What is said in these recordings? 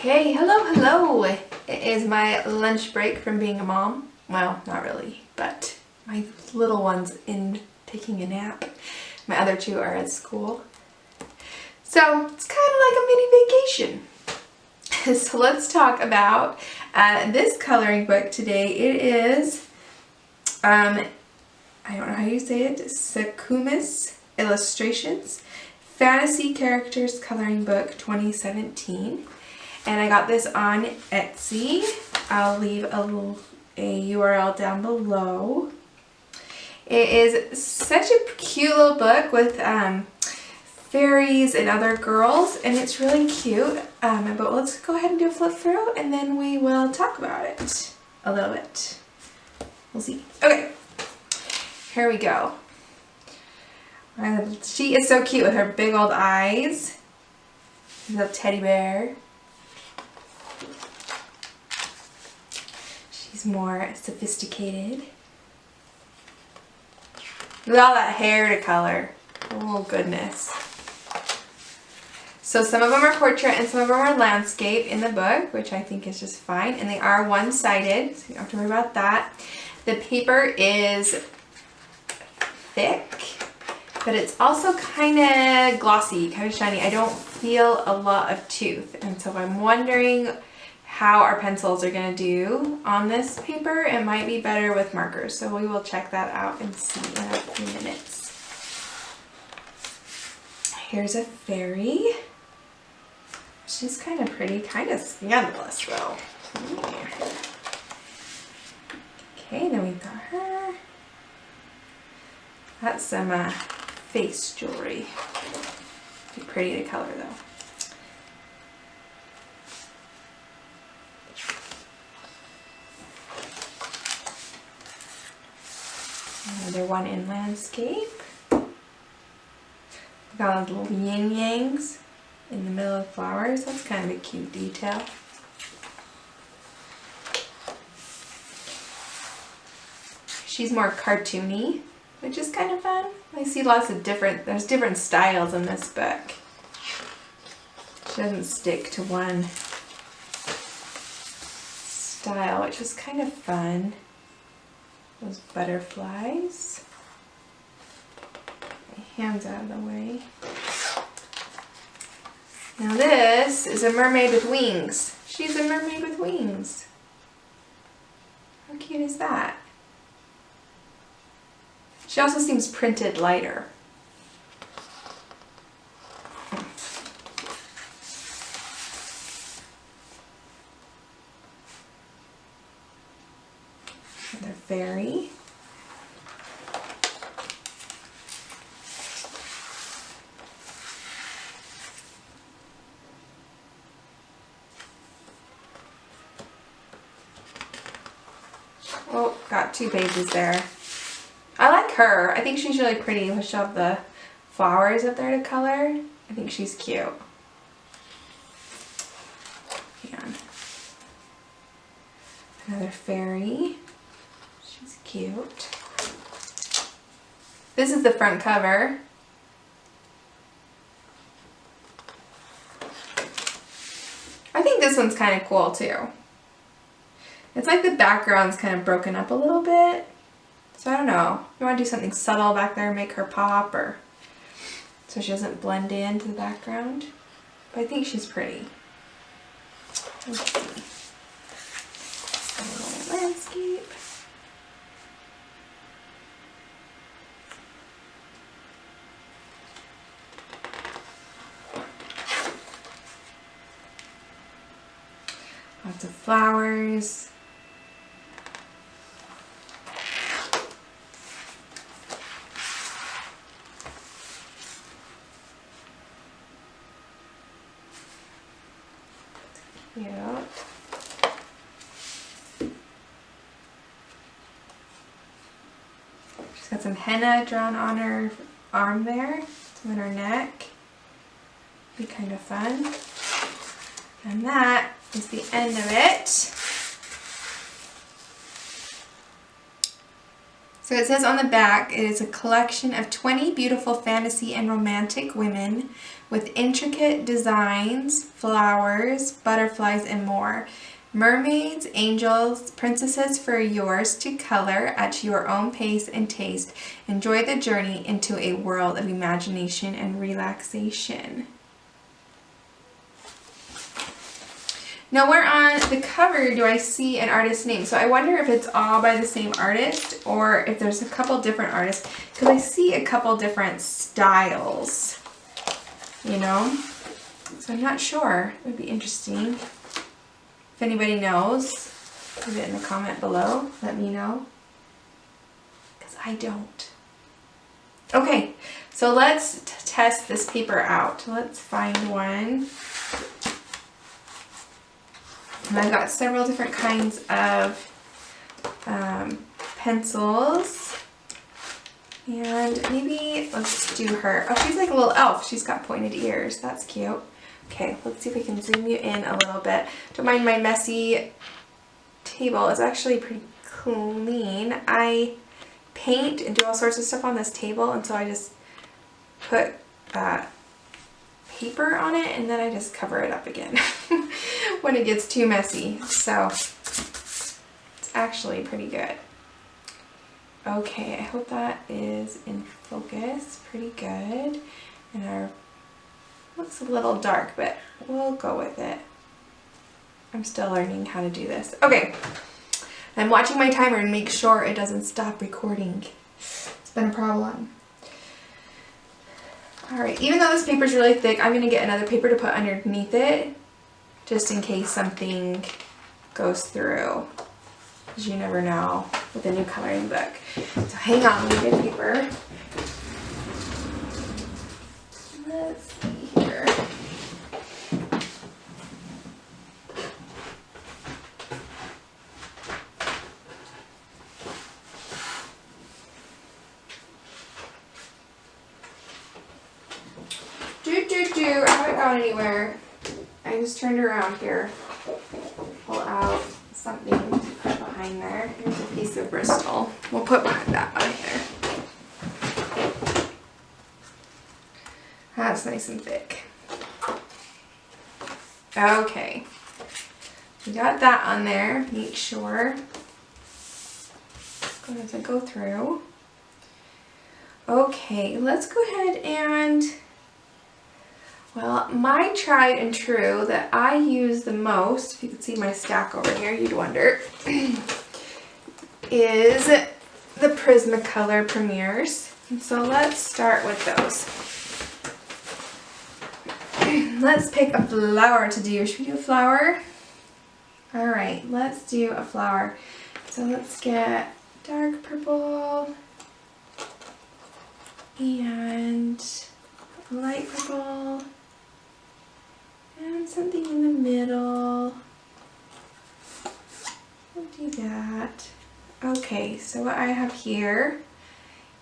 Okay, hello. It is my lunch break from being a mom. Well, not really, but my little one's in taking a nap. My other two are at school. So it's kind of like a mini vacation. So let's talk about this coloring book today. It is, I don't know how you say it, Sakuems Illustrations Fantasy Characters Coloring Book 2017. And I got this on Etsy. I'll leave a URL down below. It is such a cute little book with fairies and other girls, and it's really cute. But let's go ahead and do a flip through, and then we will talk about it a little bit. We'll see. Okay, here we go. She is so cute with her big old eyes. Little teddy bear. She's more sophisticated. Look at all that hair to color. Oh goodness. So some of them are portrait and some of them are landscape in the book, which I think is just fine. And they are one-sided, so you don't have to worry about that. The paper is thick, but it's also kind of glossy, kind of shiny. I don't feel a lot of tooth, and so I'm wondering how our pencils are going to do on this paper. It might be better with markers, so we will check that out and see in a few minutes. Here's a fairy. She's kind of pretty, kind of scandalous though. Okay, then we got her. That's some face jewelry. Be pretty to color though. Another one in landscape. Got little yin yangs in the middle of flowers. That's kind of a cute detail. She's more cartoony, which is kind of fun. I see lots of there's different styles in this book. She doesn't stick to one style, which is kind of fun. Those butterflies. My hands out of the way. Now this is a mermaid with wings. She's a mermaid with wings. How cute is that? She also seems printed lighter. Another fairy. Oh, got two pages there. I like her. I think she's really pretty. We'll show up the flowers up there to color. I think she's cute. And another fairy. She's cute. This is the front cover. I think this one's kind of cool too. It's like the background's kind of broken up a little bit. So I don't know. You want to do something subtle back there, make her pop, or so she doesn't blend into the background. But I think she's pretty. Let's see. Landscape. Lots of flowers. Yeah. She's got some henna drawn on her arm there, some on her neck. Be kind of fun. And that is the end of it. So it says on the back, it is a collection of 20 beautiful fantasy and romantic women with intricate designs, flowers, butterflies, and more. Mermaids, angels, princesses for yours to color at your own pace and taste. Enjoy the journey into a world of imagination and relaxation. Nowhere on the cover do I see an artist's name, so I wonder if it's all by the same artist or if there's a couple different artists, because I see a couple different styles, you know? So I'm not sure. It would be interesting. If anybody knows, leave it in the comment below. Let me know. Because I don't. Okay, so let's test this paper out. Let's find one. And I've got several different kinds of pencils. And maybe let's do her. Oh, she's like a little elf. She's got pointed ears. That's cute. Okay, let's see if we can zoom you in a little bit. Don't mind my messy table. It's actually pretty clean. I paint and do all sorts of stuff on this table, and so I just put paper on it and then I just cover it up again when it gets too messy. So it's actually pretty good. Okay, I hope that is in focus. Pretty good. And our looks a little dark, but we'll go with it. I'm still learning how to do this. Okay, I'm watching my timer and make sure it doesn't stop recording. It's been a problem. Alright, even though this paper is really thick, I'm going to get another paper to put underneath it, just in case something goes through. Because you never know with a new coloring book. So hang on, let me get paper. Let's see here. I haven't gone anywhere. I just turned around here. Pull out something to put behind there. Here's a piece of Bristol. We'll put that behind there. That's nice and thick. Okay. We got that on there. Make sure. As I go through. Okay, let's go ahead and, well, my tried and true that I use the most, if you could see my stack over here, you'd wonder, is the Prismacolor Premiers. And so let's start with those. Let's pick a flower to do. Should we do a flower? Alright, let's do a flower. So let's get dark purple and light purple and something in the middle. We'll do that. Okay, so what I have here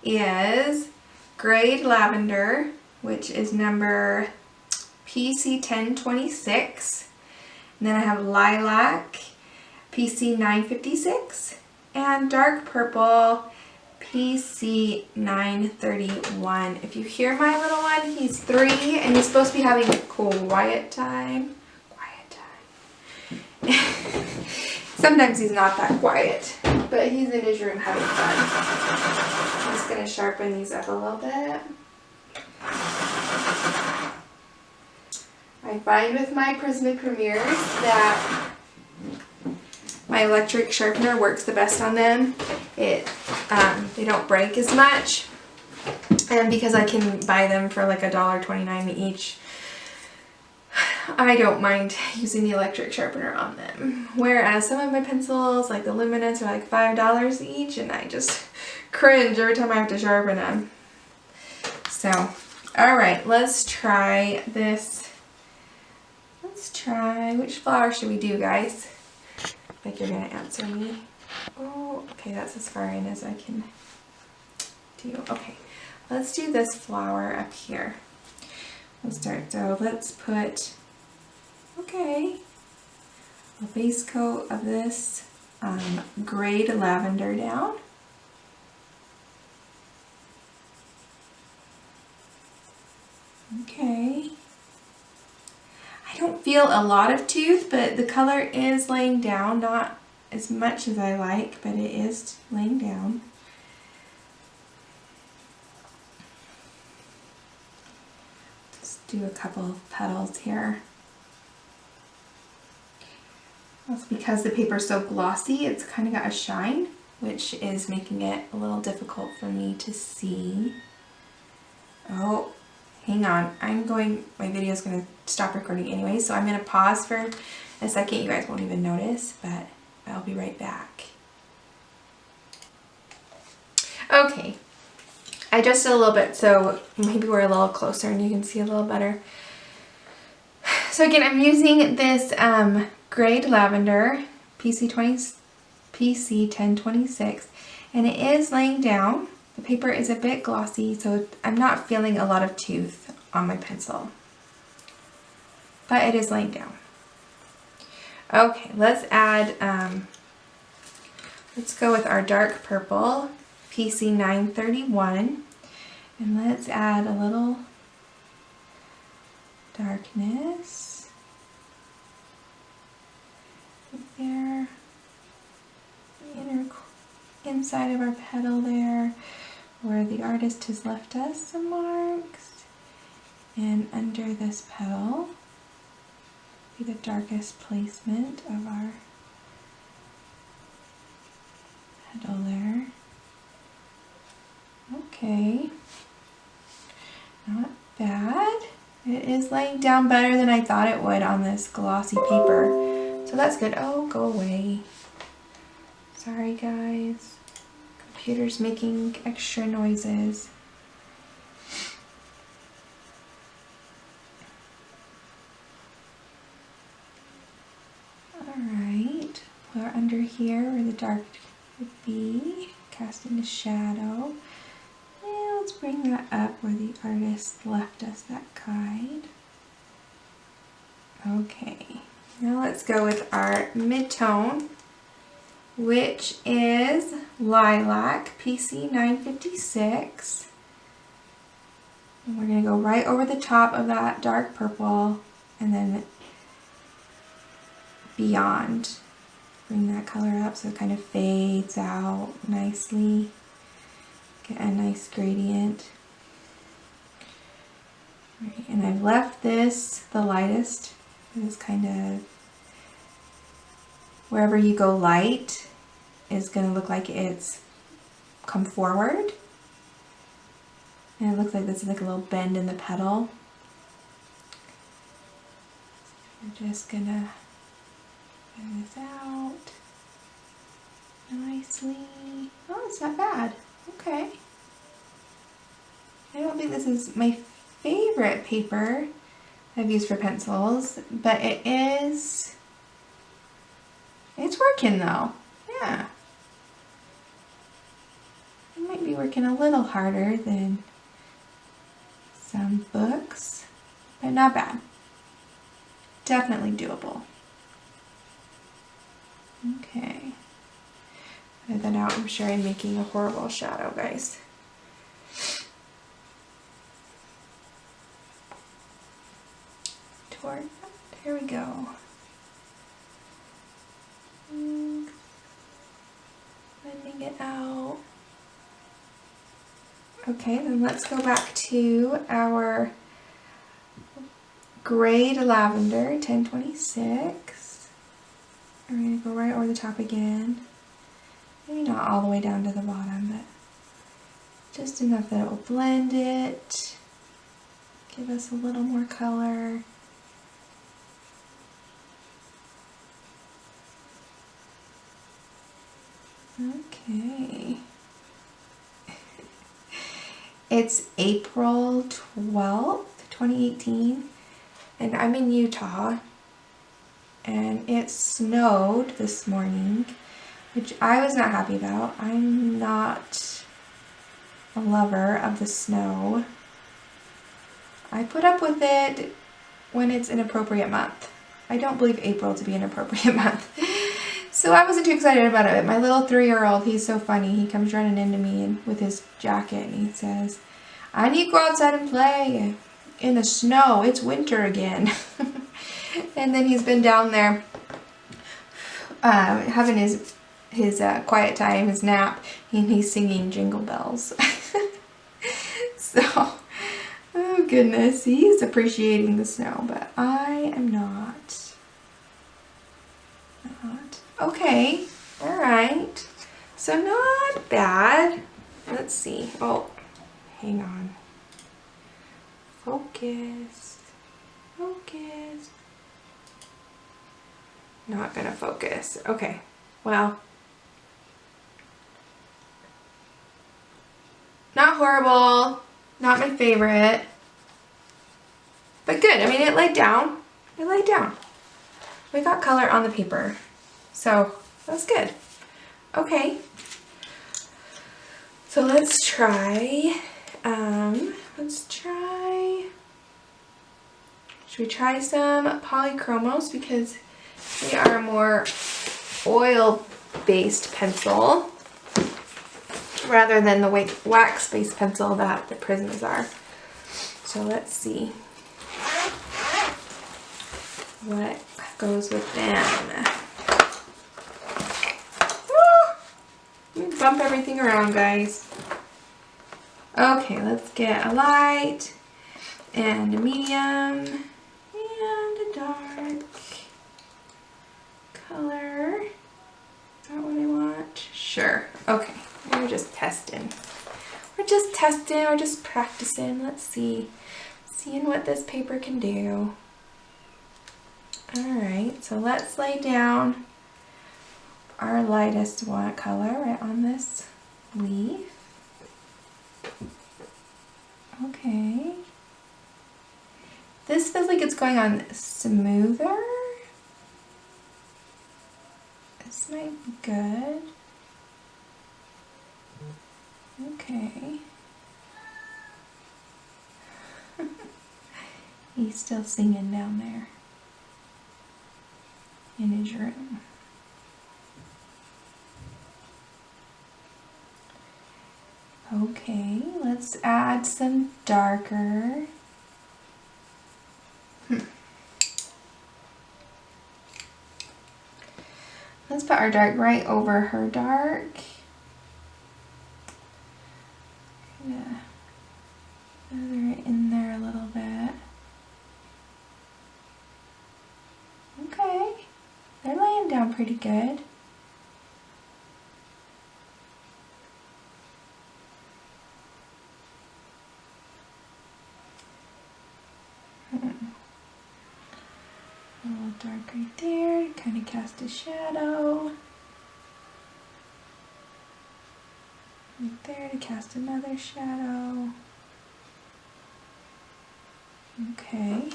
is Grade Lavender, which is number PC1026. And then I have Lilac, PC956, and Dark Purple, PC931. If you hear my little one, he's 3 and he's supposed to be having quiet time. Sometimes he's not that quiet, but he's in his room having fun. I'm just going to sharpen these up a little bit. I find with my Prisma Premiers that my electric sharpener works the best on them. They don't break as much, and because I can buy them for like $1.29 each, I don't mind using the electric sharpener on them. Whereas some of my pencils, like the Luminance, are like $5 each, and I just cringe every time I have to sharpen them. So, alright, let's try this. Let's try, which flower should we do, guys? Like you're going to answer me. Oh, okay, that's as far in as I can do. Okay, let's do this flower up here. We'll start, so let's put, okay, a base coat of this Grade Lavender down. Okay. I don't feel a lot of tooth, but the color is laying down, not as much as I like, but it is laying down. Just do a couple of petals here. That's because the paper is so glossy, it's kind of got a shine, which is making it a little difficult for me to see. Oh, hang on. My video is going to stop recording anyway, so I'm going to pause for a second. You guys won't even notice, but I'll be right back. Okay, I adjusted a little bit, so maybe we're a little closer and you can see a little better. So again, I'm using this Grade Lavender PC 1026, and it is laying down. The paper is a bit glossy, so I'm not feeling a lot of tooth on my pencil, but it is laying down. Okay, let's add, let's go with our dark purple, PC 931, and let's add a little darkness right there, the inside of our petal there, where the artist has left us some marks, and under this petal be the darkest placement of our petal there. Okay, not bad. It is laying down better than I thought it would on this glossy paper, so that's good. Oh, go away. Sorry guys. Computer's making extra noises. Alright, we're under here where the dark would be, casting a shadow. And let's bring that up where the artist left us that guide. Okay, now let's go with our mid-tone, which is Lilac PC 956. And we're going to go right over the top of that dark purple and then beyond. Bring that color up so it kind of fades out nicely. Get a nice gradient. Right, and I've left this the lightest. This kind of, wherever you go light is going to look like it's come forward. And it looks like this is like a little bend in the petal. We're just going to bend this out nicely. Oh, it's not bad. Okay. I don't think this is my favorite paper I've used for pencils, but it's working though. Yeah. I might be working a little harder than some books, but not bad. Definitely doable. Okay. Edit that out. I'm sure I'm making a horrible shadow, guys. There we go. Blending it out. Okay, then let's go back to our Grade Lavender 1026. We're going to go right over the top again. Maybe not all the way down to the bottom, but just enough that it will blend it. Give us a little more color. Okay. It's April 12th, 2018, and I'm in Utah, and it snowed this morning, which I was not happy about. I'm not a lover of the snow. I put up with it when it's an appropriate month. I don't believe April to be an appropriate month. So I wasn't too excited about it. My little 3-year-old, he's so funny. He comes running into me with his jacket and he says, "I need to go outside and play." in the snow. It's winter again. And then he's been down there having his quiet time, his nap, and he's singing Jingle Bells. So, oh goodness, he's appreciating the snow, but I am not. Okay, all right. So not bad. Let's see. Oh, hang on. Focus. Focus. Not gonna focus. Okay, well. Not horrible. Not my favorite. But good. I mean, it laid down. It laid down. We got color on the paper. So that's good. Okay. So let's try, should we try some polychromos because they are a more oil-based pencil rather than the wax-based pencil that the Prisms are. So let's see what goes with them. Let me bump everything around, guys. Okay, let's get a light and a medium and a dark color. Is that what I want? Sure. Okay, we're just testing. We're just practicing. Let's see. Seeing what this paper can do. Alright, so let's lay down our lightest one color right on this leaf. Okay. This feels like it's going on smoother. This might be good. Okay. He's still singing down there in his room. Okay, let's add some darker. Let's put our dark right over her dark. Yeah, feather it in there a little bit. Okay, they're laying down pretty good. A little dark right there to kind of cast a shadow. Right there to cast another shadow. Okay.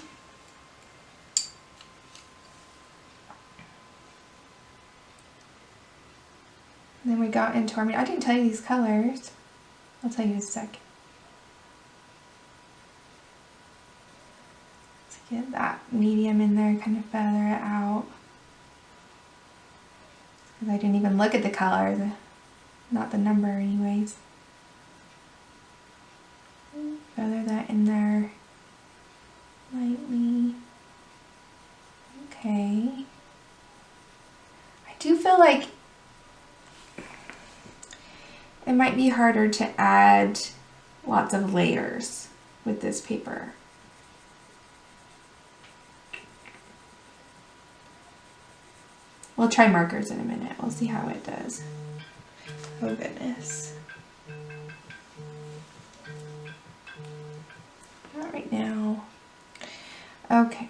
And then we got into our, I didn't tell you these colors. I'll tell you in a second. Get that medium in there, kind of feather it out. Because I didn't even look at the color, not the number anyways. Feather that in there lightly. Okay. I do feel like it might be harder to add lots of layers with this paper. We'll try markers in a minute. We'll see how it does. Oh goodness. Not right now. Okay.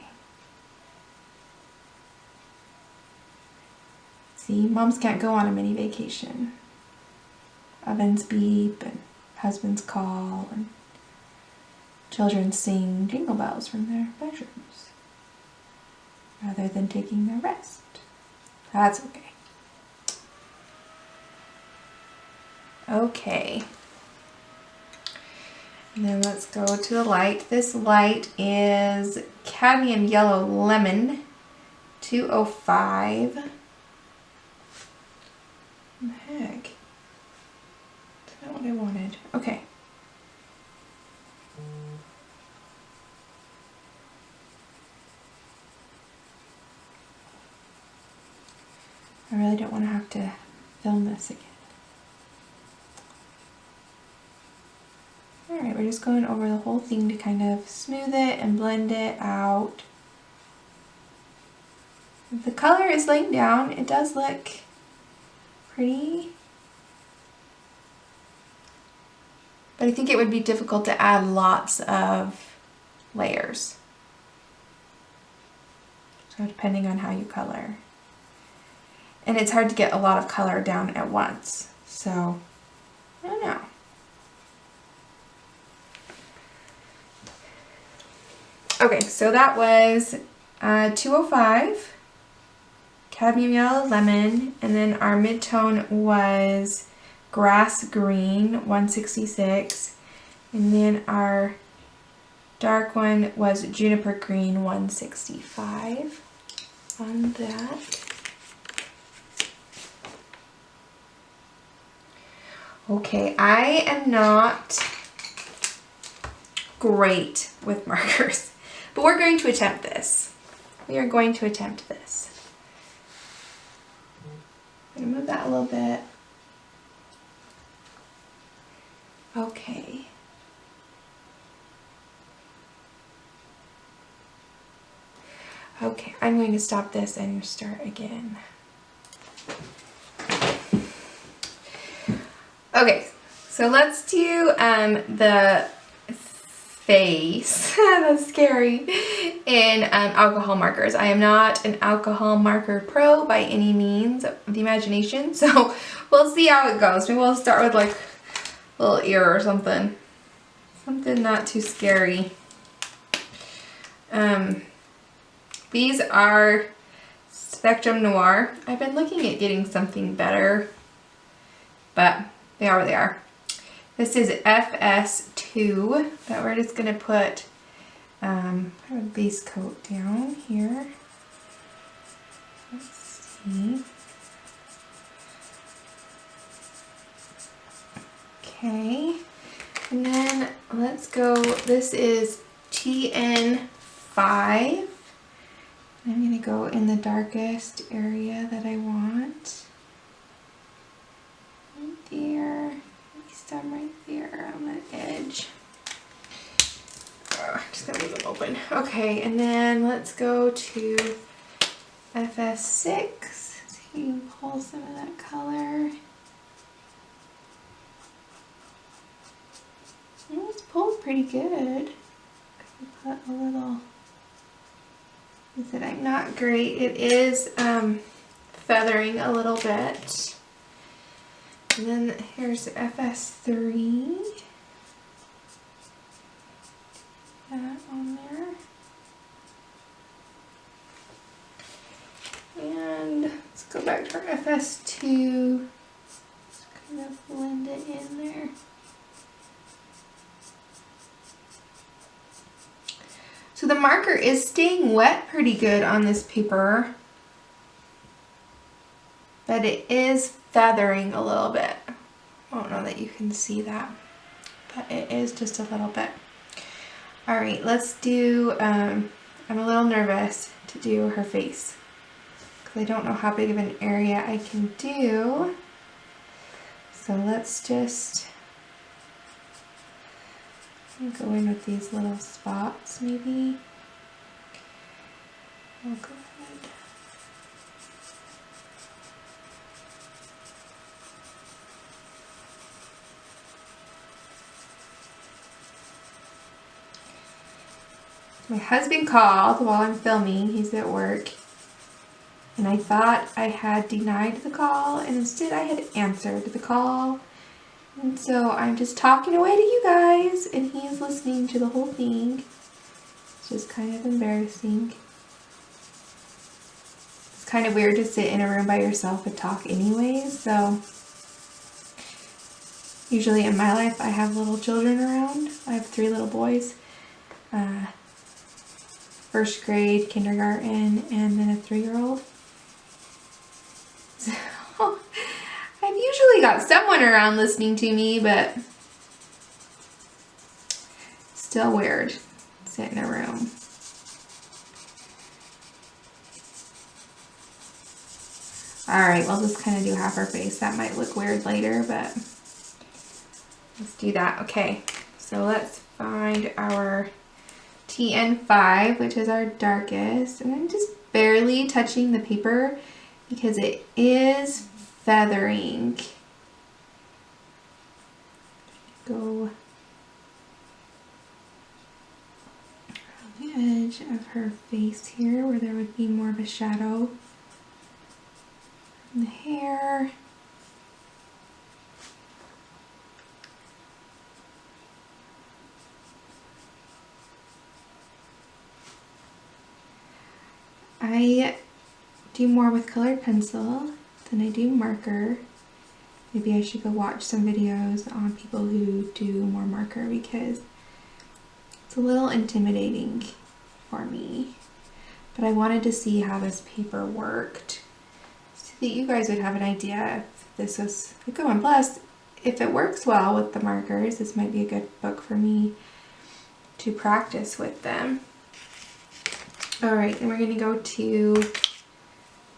See, moms can't go on a mini vacation. Ovens beep and husbands call and children sing jingle bells from their bedrooms rather than taking their rest. That's okay. Okay. And then let's go to the light. This light is Cadmium Yellow Lemon 205. What the heck? That's not what I wanted. Okay. I really don't want to have to film this again. Alright, we're just going over the whole thing to kind of smooth it and blend it out. The color is laying down. It does look pretty. But I think it would be difficult to add lots of layers. So depending on how you color. And it's hard to get a lot of color down at once. So, I don't know. Okay, so that was 205. Cadmium yellow lemon, and then our mid-tone was grass green 166, and then our dark one was juniper green 165 on that. Okay, I am not great with markers, but we're going to attempt this. We are going to attempt this. I'm going to move that a little bit. Okay. Okay, I'm going to stop this and start again. Okay, so let's do the face, that's scary, in alcohol markers. I am not an alcohol marker pro by any means of the imagination, so we'll see how it goes. Maybe we'll start with like a little ear or something. Something not too scary. These are Spectrum Noir. I've been looking at getting something better, but they are what they are. This is FS2, but we're just going to put a base coat down here. Let's see. Okay, and then let's go, this is TN5. I'm going to go in the darkest area that I want. Right there. Some right there on the edge. Just gonna leave them open. Okay, and then let's go to FS6. So you can pull some of that color. Oh, it's pulled pretty good. Put a little. I said I'm not great. It is feathering a little bit. And then here's FS3. That on there. And let's go back to our FS2. Just kind of blend it in there. So the marker is staying wet pretty good on this paper, but it is feathering a little bit. I don't know that you can see that, but it is just a little bit. All right, let's do, I'm a little nervous to do her face because I don't know how big of an area I can do. So let's just go in with these little spots maybe. I'll go ahead. My husband called while I'm filming. He's at work. And I thought I had denied the call, and instead I had answered the call. And so I'm just talking away to you guys, and he's listening to the whole thing. It's just kind of embarrassing. It's kind of weird to sit in a room by yourself and talk anyways, so usually in my life I have little children around. I have 3 little boys. First grade, kindergarten, and then a 3-year-old. So I've usually got someone around listening to me, but still weird. Sit in a room. Alright, we'll just kind of do half her face. That might look weird later, but let's do that. Okay, so let's find our TN5, which is our darkest. And I'm just barely touching the paper because it is feathering. Go around the edge of her face here where there would be more of a shadow. And the hair. I do more with colored pencil than I do marker. Maybe I should go watch some videos on people who do more marker because it's a little intimidating for me. But I wanted to see how this paper worked so that you guys would have an idea if this was a good one. Plus, if it works well with the markers, this might be a good book for me to practice with them. All right, and we're gonna go to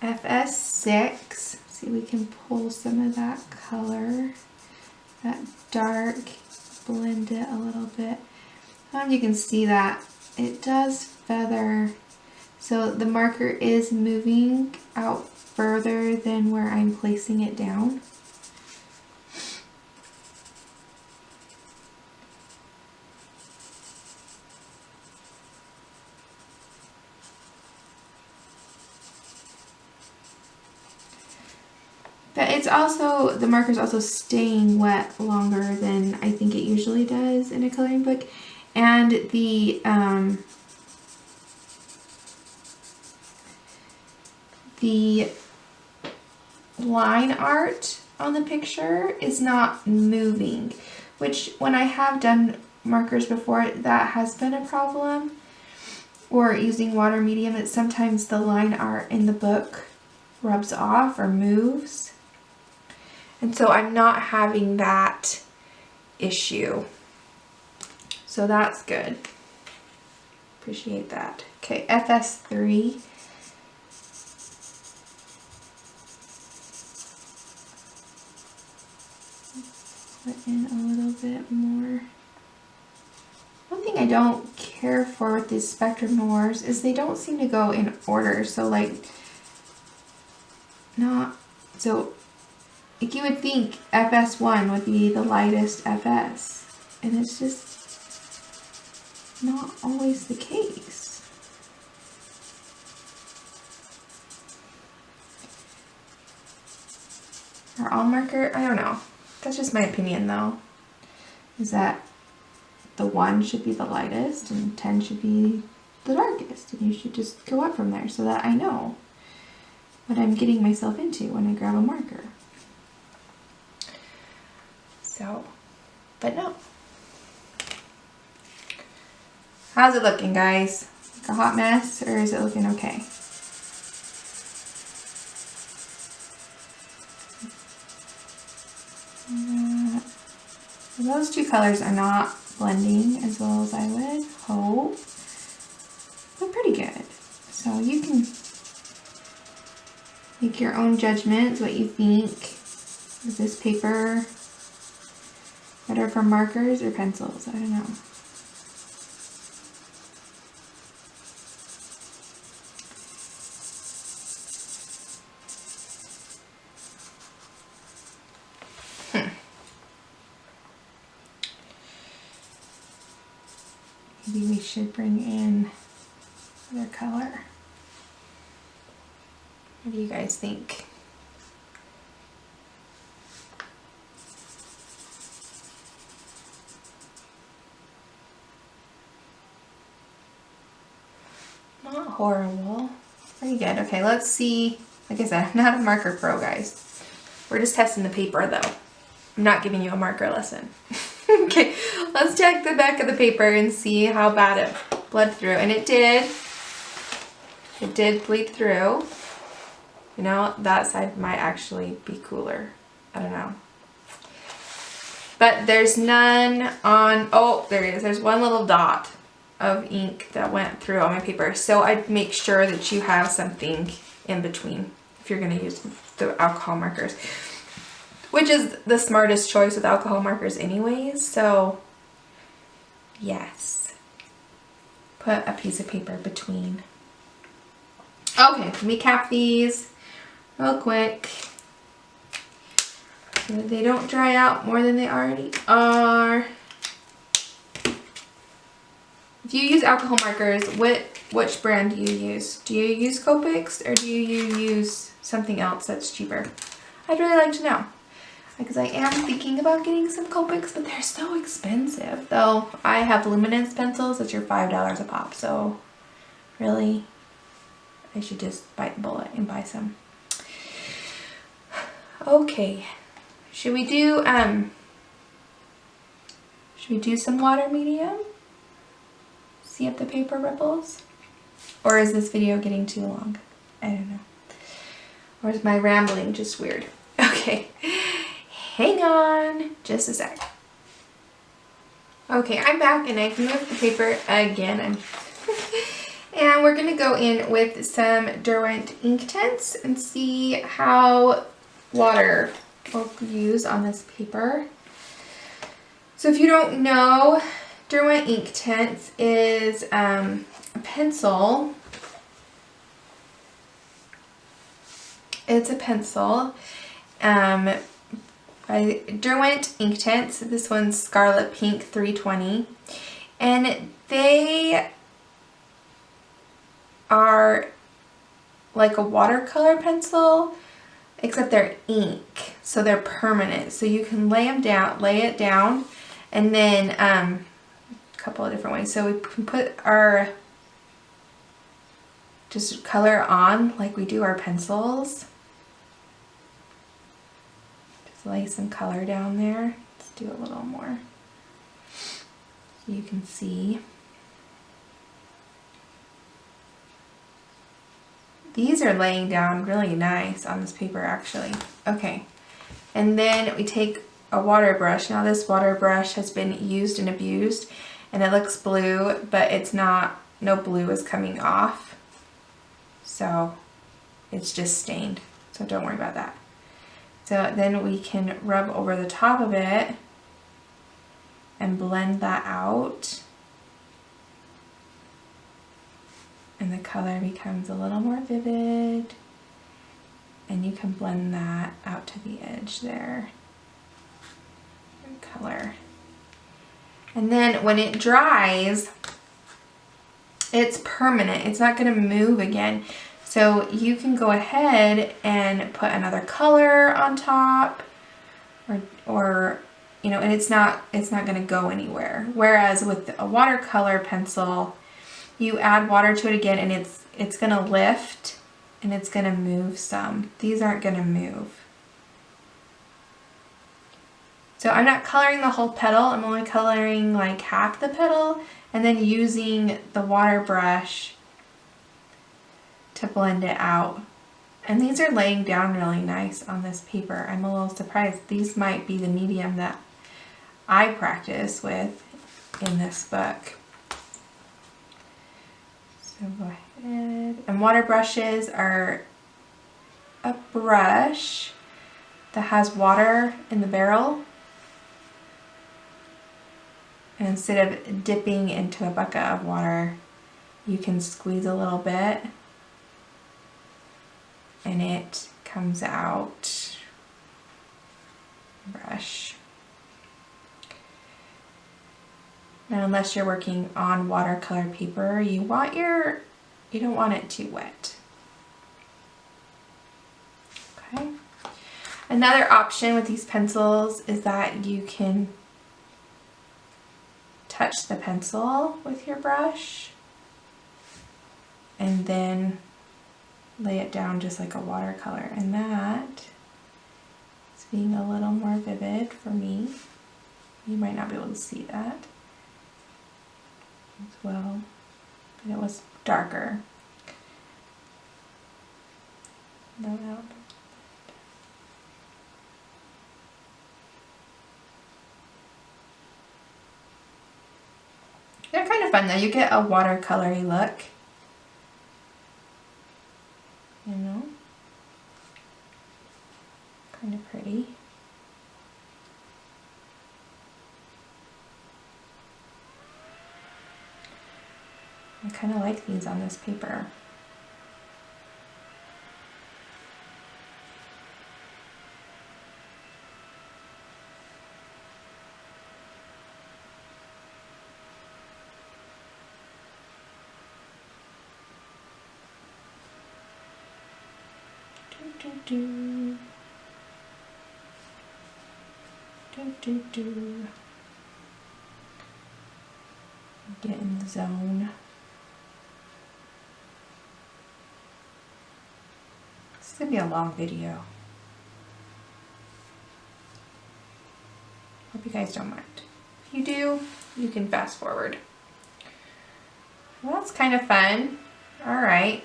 FS6. See if we can pull some of that color, that dark, blend it a little bit. You can see that it does feather. So the marker is moving out further than where I'm placing it down. But it's also, the marker's also staying wet longer than I think it usually does in a coloring book. And the line art on the picture is not moving, which when I have done markers before, that has been a problem. Or using water medium, it's sometimes the line art in the book rubs off or moves. And so I'm not having that issue. So that's good. Appreciate that. Okay, FS3. Put in a little bit more. One thing I don't care for with these Spectrum Noirs is they don't seem to go in order. So like, not, so like you would think FS1 would be the lightest FS, and it's just not always the case. Our all marker, I don't know. That's just my opinion though, is that the 1 should be the lightest and 10 should be the darkest, and you should just go up from there so that I know what I'm getting myself into when I grab a marker. So, but no. How's it looking, guys? Like a hot mess, or is it looking okay? Those two colors are not blending as well as I would hope, but pretty good. So you can make your own judgments, what you think. Is this paper better for markers or pencils? I don't know. Maybe we should bring in another color. What do you guys think? Not horrible. Pretty good. Okay, let's see. Like I said, I'm not a marker pro, guys. We're just testing the paper, though. I'm not giving you a marker lesson. Okay, let's check the back of the paper and see how bad it bled through. And it did. It did bleed through. You know, that side might actually be cooler. I don't know. But there's none on, oh, there it is. There's one little dot of ink that went through on my paper. So I'd make sure that you have something in between if you're going to use the alcohol markers, which is the smartest choice with alcohol markers anyways. So yes, put a piece of paper between. Okay, let me cap these real quick. So they don't dry out more than they already are. If you use alcohol markers, which brand do you use? Do you use Copics or do you use something else that's cheaper? I'd really like to know, because I am thinking about getting some Copics, but they're so expensive. Though I have luminance pencils, which are $5 a pop, so really I should just bite the bullet and buy some. Okay, should we do some water medium? See if the paper ripples? Or is this video getting too long? I don't know. Or is my rambling just weird? Okay, hang on just a sec. Okay, I'm back and I've moved the paper again. And we're gonna go in with some Derwent ink tints and see how water will use on this paper. So if you don't know, Derwent ink tints is a pencil. It's a pencil by Derwent ink tints. This one's Scarlet Pink 320, and they are like a watercolor pencil, except they're ink, so they're permanent. So you can lay it down, and then a couple of different ways. So we can put our just color on like we do our pencils. Just lay some color down there. Let's do a little more so you can see. These are laying down really nice on this paper actually. Okay, and then we take a water brush. Now this water brush has been used and abused and it looks blue, but it's not, no blue is coming off. So it's just stained, so don't worry about that. So then we can rub over the top of it and blend that out. And the color becomes a little more vivid, and you can blend that out to the edge there. Color. And then when it dries, it's permanent. It's not going to move again. So you can go ahead and put another color on top, or you know, and it's not going to go anywhere. Whereas with a watercolor pencil, you add water to it again and it's going to lift and it's going to move some. These aren't going to move. So I'm not coloring the whole petal, I'm only coloring like half the petal and then using the water brush to blend it out. And these are laying down really nice on this paper. I'm a little surprised. These might be the medium that I practice with in this book. So go ahead. And water brushes are a brush that has water in the barrel. And instead of dipping into a bucket of water, you can squeeze a little bit and it comes out. Brush. Now, unless you're working on watercolor paper, you don't want it too wet. Okay. Another option with these pencils is that you can touch the pencil with your brush and then lay it down just like a watercolor, and that is being a little more vivid for me. You might not be able to see that as well, but it was darker. No doubt. They're kind of fun though. You get a watercolory look. You know? Kind of pretty. I kind of like these on this paper. Do, do, do. Do, do. Get in the zone. This is going to be a long video. Hope you guys don't mind. If you do, you can fast forward. Well, that's kind of fun. Alright.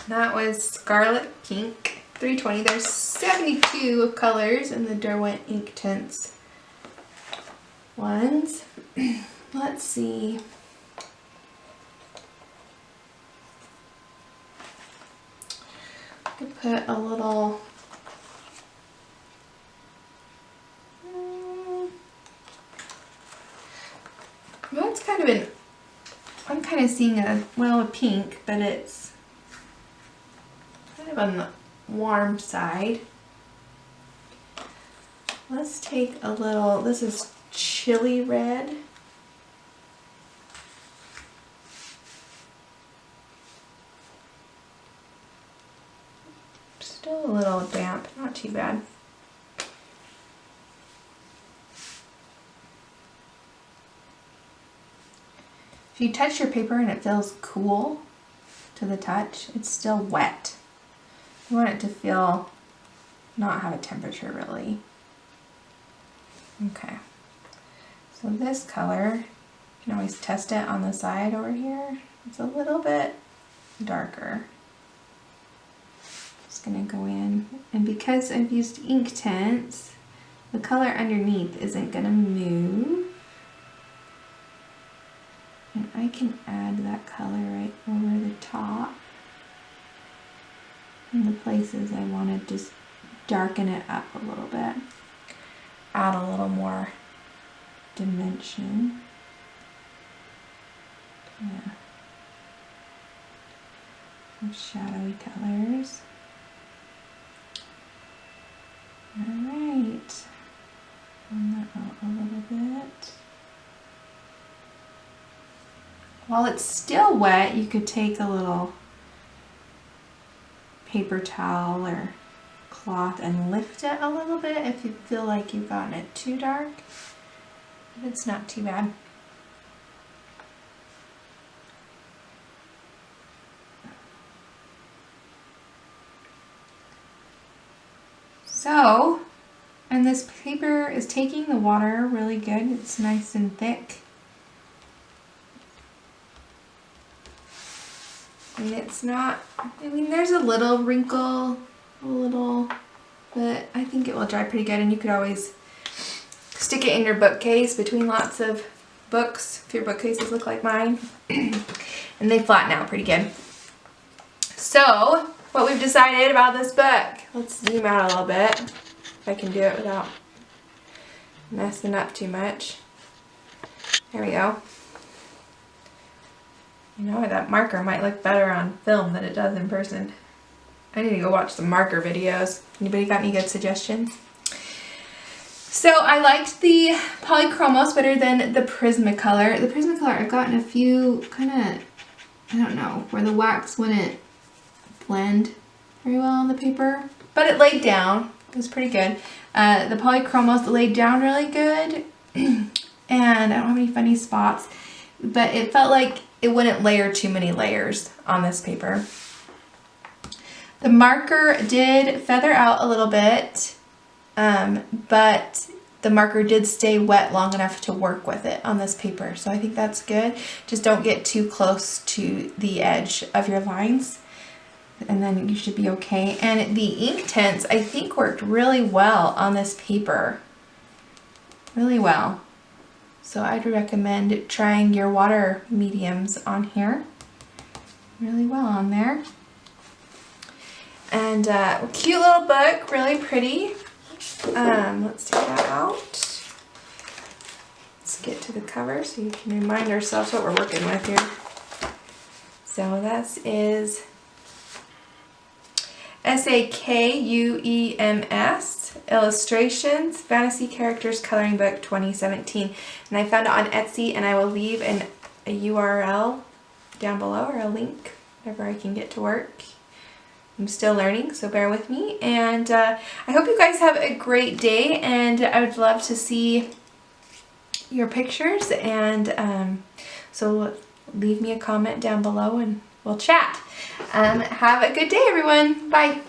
That was Scarlet Pink 320. There's 72 colors in the Derwent Inktense ones. Let's see. I could put a little well, it's kind of an I'm kind of seeing a pink, but it's kind of on the warm side. Let's take a little, this is chili red. Still a little damp, not too bad. If you touch your paper and it feels cool to the touch, it's still wet. You want it to feel, not have a temperature really. Okay, so this color, you can always test it on the side over here. It's a little bit darker. Just gonna go in, and because I've used Inktense, the color underneath isn't gonna move. And I can add that color right over the top in the places I want to just darken it up a little bit. Add a little more dimension. Yeah. Some shadowy colors. Alright. Run that out a little bit. While it's still wet, you could take a little paper towel or cloth and lift it a little bit if you feel like you've gotten it too dark. But it's not too bad. So, and this paper is taking the water really good. It's nice and thick. And it's not, I mean, there's a little wrinkle, but I think it will dry pretty good, and you could always stick it in your bookcase between lots of books, if your bookcases look like mine, and they flatten out pretty good. So, what we've decided about this book, let's zoom out a little bit, if I can do it without messing up too much. There we go. You know, that marker might look better on film than it does in person. I need to go watch some marker videos. Anybody got any good suggestions? So I liked the Polychromos better than the Prismacolor. The Prismacolor, I've gotten a few kind of, I don't know, where the wax wouldn't blend very well on the paper. But it laid down. It was pretty good. The Polychromos laid down really good. And I don't have any funny spots. But it felt like it wouldn't layer too many layers on this paper. The marker did feather out a little bit, but the marker did stay wet long enough to work with it on this paper. So I think that's good. Just don't get too close to the edge of your lines, and then you should be okay. And the Inktense, I think, worked really well on this paper. Really well. So I'd recommend trying your water mediums on here. Really well on there. And cute little book, really pretty. Let's take that out. Let's get to the cover so you can remind ourselves what we're working with here. So this is Sakuems Illustrations Fantasy Characters Coloring Book 2017. And I found it on Etsy, and I will leave a URL down below, or a link, whenever I can get to work. I'm still learning, so bear with me. And I hope you guys have a great day, and I would love to see your pictures. And so leave me a comment down below and we'll chat. Have a good day, everyone. Bye.